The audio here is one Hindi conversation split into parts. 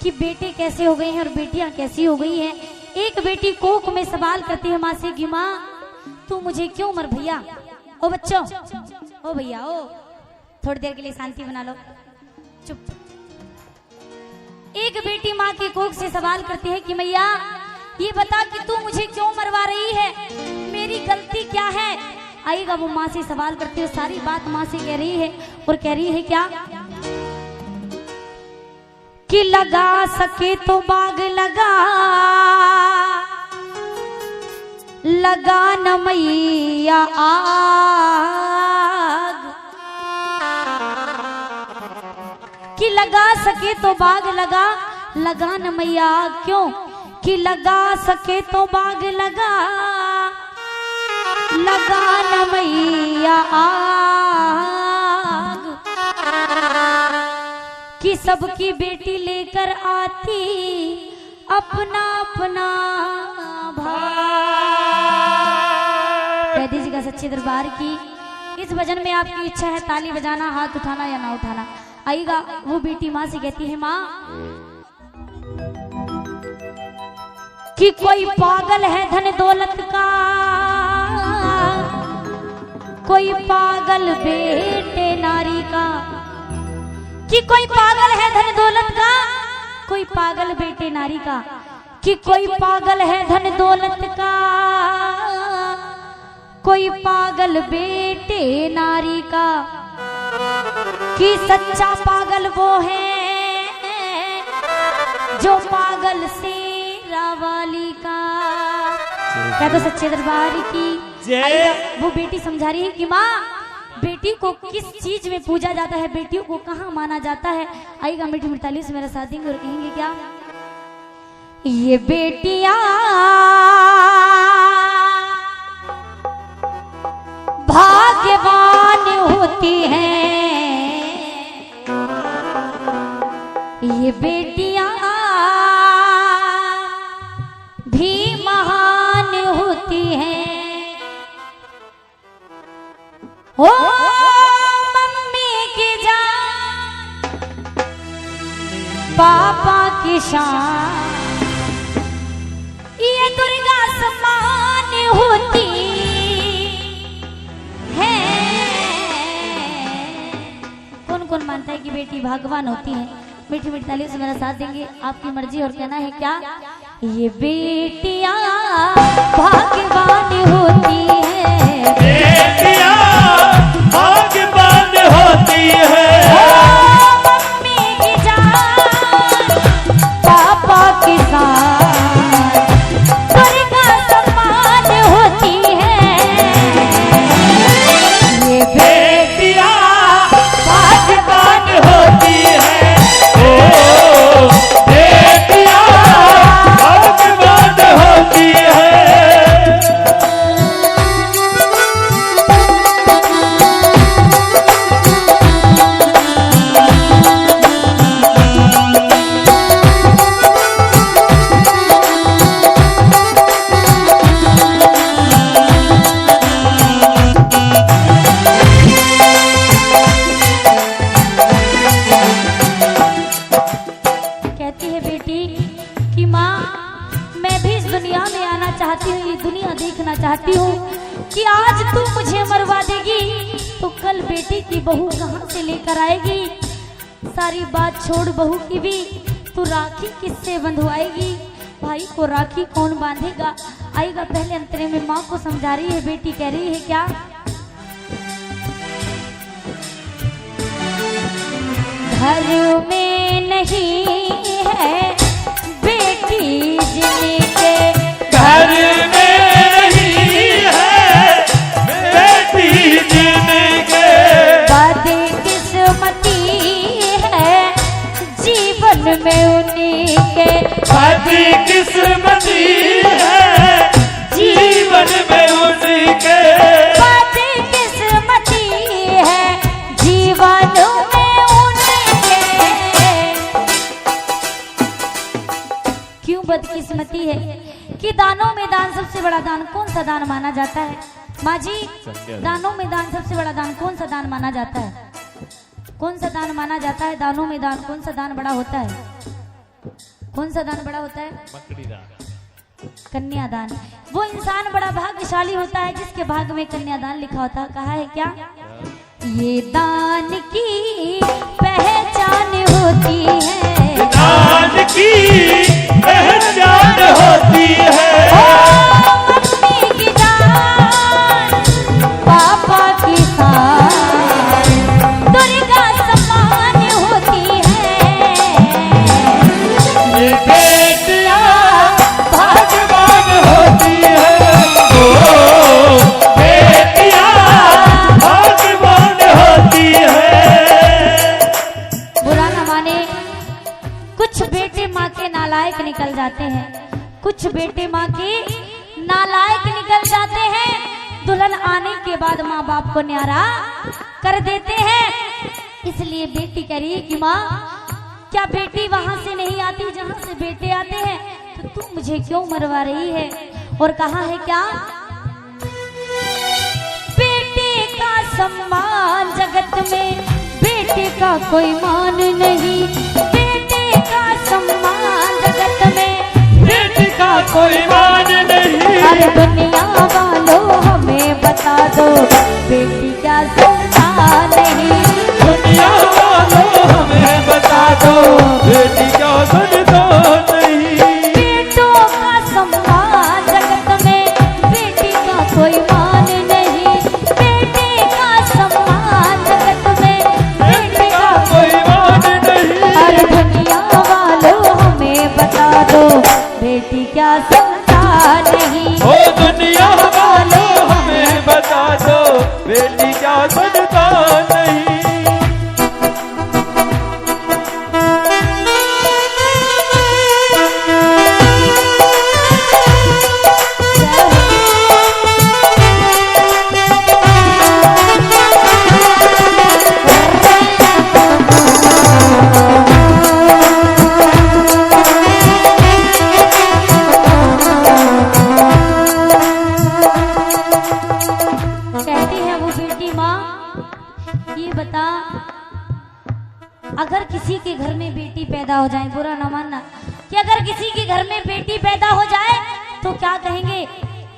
कि बेटे कैसे हो गए हैं और बेटियां कैसी हो गई हैं। एक बेटी कोख में सवाल करती है माँ से कि माँ तू मुझे क्यों मर भैया। ओ बच्चों, ओ भैया, ओ थोड़ी देर के लिए शांति बना लो, चुप। एक बेटी माँ की कोख से सवाल करती है कि मैया ये बता कि तू मुझे क्यों मरवा रही है, मेरी गलती क्या है। आएगा वो माँ से सवाल करती है, सारी बात माँ से कह रही है और कह रही है क्या कि लगा सके तो बाग लगा, लगा न मैया आग। कि लगा सके तो बाग लगा, लगा न मैया आग। क्यों कि लगा सके तो बाग लगा, लगा न मैया आग। कि सबकी बेटी लेकर आती अपना अपना भाग। कह दीजिएगा सच्चे दरबार की। इस भजन में आपकी इच्छा है ताली बजाना, हाथ उठाना या ना उठाना। आइएगा वो बेटी माँ से कहती है माँ कि कोई पागल है धन दौलत का, कोई पागल बेटे नारी का। कि कोई पागल है धन दौलत का, कोई पागल बेटे नारी का। कि कोई पागल है धन दौलत का, कोई पागल बेटे नारी का। कि सच्चा पागल वो है जो पागल शेरा वाली का। क्या तो सच्चे दरबार की। वो बेटी समझा रही है कि माँ बेटी को किस चीज में पूजा जाता है, बेटियों को कहाँ माना जाता है। आइएगा मीठी मिताली से मेरा साथ देंगे और कहेंगे क्या ये बेटियां भाग्यवान होती हैं, ये बेटियां भी महान होती हैं। ओ मम्मी की जान, पापा की शान, ये दुर्गा समान होती है। कौन कौन मानता है कि बेटी भगवान होती है? मीठी मीठी तालियों से मेरा साथ देंगे। आपकी मर्जी और कहना है क्या ये बेटियां भाग्यवान होती है, बेटियां भाग्यवान होती है। मम्मी की जान, पापा की शान, दुर्गा समान होती है। ये बेटियां भाग्यवान होती है। ओ बेटियां भाग्यवान होती है। कहती है बेटी कि माँ मैं भी इस दुनिया में आना चाहती हूँ, ये दुनिया देखना चाहती हूँ कि आज तू मुझे मरवा देगी तो कल बेटी की बहू कहाँ से लेकर आएगी। सारी बात छोड़ बहू की भी, तू राखी किससे बंधवाएगी, भाई को राखी कौन बांधेगा। आएगा पहले अंतरे में माँ को समझा रही है बेटी, कह रही है क्या घर में नहीं है बेटी जिनके, घर में नहीं है बेटी जिनके, बदकिस्मती है जीवन में उनके, बदकिस्मती है जीवन में उनके, बदकिस्मती है जीवन में उनके। क्यों बदकिस्मती है कि दानों में दान सबसे बड़ा दान कौन सा दान माना जाता है? माँ जी दानों में दान सबसे बड़ा दान कौन सा दान माना जाता है? कौन सा दान माना जाता है? दानों में दान कौन सा दान बड़ा होता है? कौन सा दान बड़ा होता है? मकड़ी दान। कन्यादान। वो इंसान बड़ा भाग्यशाली होता है जिसके भाग में कन्यादान लिखा होता है। कहा है क्या? ये दान की पहचान होती है, दान की पहचान होती है। मम्मी की दान पापा की दान दुर्गा समान होती है। ये बेटियां भाग्यवान होती है। ओ बेटियां भाग्यवान होती है। बुरा न माने, कुछ बेटे माँ के नालायक निकल जाते हैं, कुछ बेटे माँ के नालायक निकल जाते हैं। दुल्हन आने के बाद माँ बाप को न्यारा कर देते हैं। इसलिए बेटी कह रही है कि माँ, क्या बेटी वहां से नहीं आती जहां से बेटे आते हैं? तो तू मुझे क्यों मरवा रही है? और कहा है क्या? बेटे का सम्मान जगत में बेटे का कोई मान नहीं। बेटे का सम्मान जगत में बेटी का कोई मान नहीं। हर दुनिया वालों हमें बता दो, बेटी क्या सम्मान नहीं। दुनिया वालों हमें बता दो, बेटी क्या सुनता नहीं। बेटों का सम्मान जगत में बेटी का कोई मान नहीं। बेटे का सम्मान जगत में बेटे का कोई मान नहीं। हर दुनिया वालों हमें बता दो, बेटी क्या सम्मान नहीं। ओ दुनिया वालों हमें बता दो, बेटी क्या सुनता नहीं। कहती है वो बेटी, माँ ये बता, अगर किसी के घर में बेटी पैदा हो जाए, बुरा ना मानना, कि अगर किसी के घर में बेटी पैदा हो जाए तो क्या कहेंगे?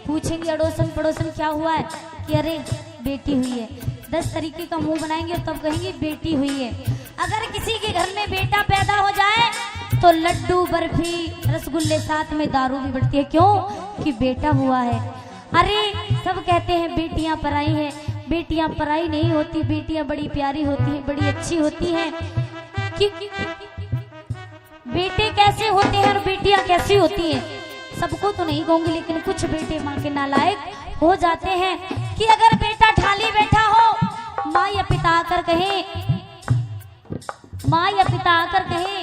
पूछेंगे अड़ोसन पड़ोसन क्या हुआ है? कि अरे बेटी हुई है। 10 तरीके का मुंह बनाएंगे और तब कहेंगे बेटी हुई है। अगर किसी के घर में बेटा पैदा हो जाए तो लड्डू बर्फी रसगुल्ले साथ में दारू भी बढ़ती है। क्यों? कि बेटा हुआ है। अरे सब कहते हैं बेटियां पराई हैं, बेटियां पराई नहीं होती, बेटियां बड़ी प्यारी होती हैं, बड़ी अच्छी होती हैं। कि बेटे कैसे होते हैं और बेटियां कैसी होती हैं सबको तो नहीं कहूंगी, लेकिन कुछ बेटे माँ के नालायक हो जाते हैं। कि अगर बेटा ठाली बैठा हो, माँ या पिता आकर कहे, माँ या पिता आकर कहे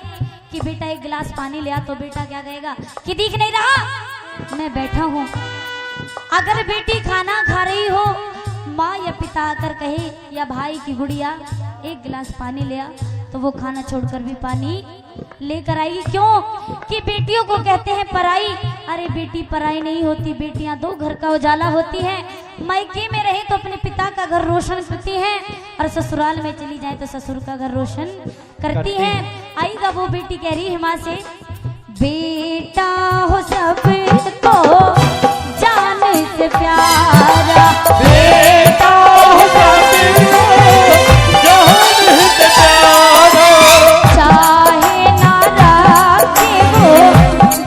कि बेटा एक गिलास पानी ले आ, तो बेटा क्या कहेगा? कि दिख नहीं रहा मैं बैठा हूँ। अगर बेटी खाना खा रही हो, माँ या पिता आकर कहे या भाई की गुड़िया एक गिलास पानी ले आ, तो वो खाना छोड़कर भी पानी लेकर आएगी। क्यों? कि बेटियों को कहते हैं पराई। अरे बेटी पराई नहीं होती, बेटियां 2 घर का उजाला होती हैं। मायके में रहे तो अपने पिता का घर रोशन करती हैं, और ससुराल में चली जाए तो ससुर का घर रोशन करती हैं। आएगा वो बेटी कह रही है माँ से, बेटा हो सबको जान से प्यारा, बेटा हो सबको जान से प्यारा। चाहे ना रखे वो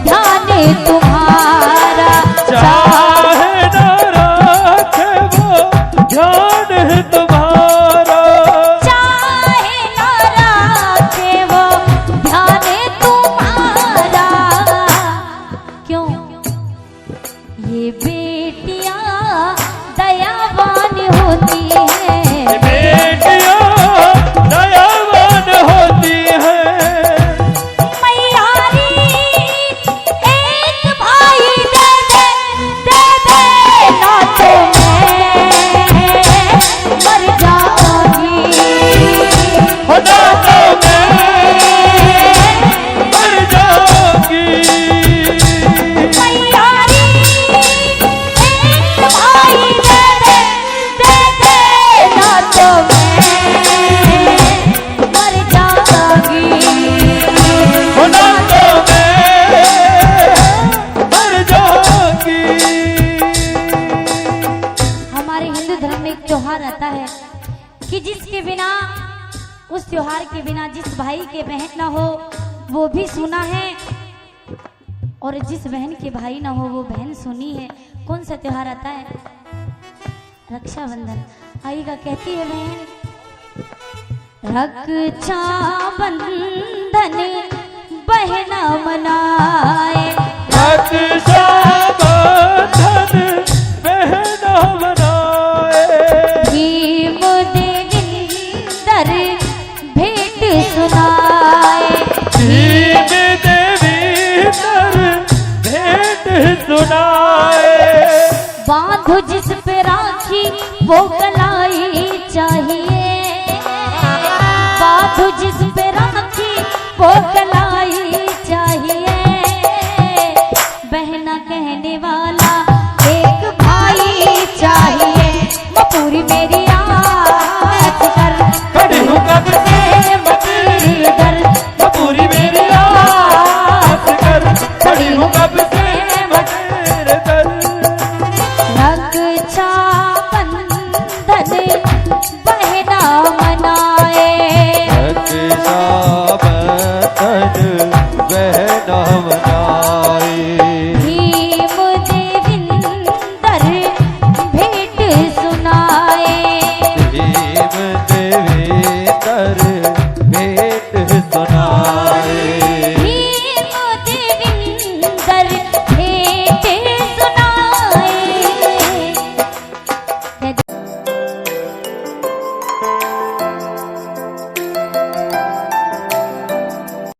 ध्यान तुम्हारा, चाहे न रखे वो ध्यान है तुम्हारा। चाहे ना रखे वो ध्यान तुम्हारा। क्यों? त्योहार के बिना जिस भाई के बहन ना हो वो भी सुना है, और जिस बहन के भाई ना हो वो बहन सुनी है। कौन सा त्योहार आता है? रक्षाबंधन। आइएगा, कहती है बहन, रक्षाबंधन बहना मनाए, रक्षाबंधन बहना मनाए, भीम देविंदर भेंट सुनाए, भीम देविंदर भेंट सुनाए। बांधो जिस पे राखी वो कलाई चाहिए, बांधो जिस पे राखी वो कलाई चाहिए, बहना कहने वाला एक भाई चाहिए। वो पूरी मेरी आस कर, खड़ी हूँ कब से मैं तेरे दर, मैं पूरी मेरी आस कर, खड़ी हूँ कब से मैं तेरे दर। रक्षाबंधन बहना मनाए, रक्षाबंधन बहना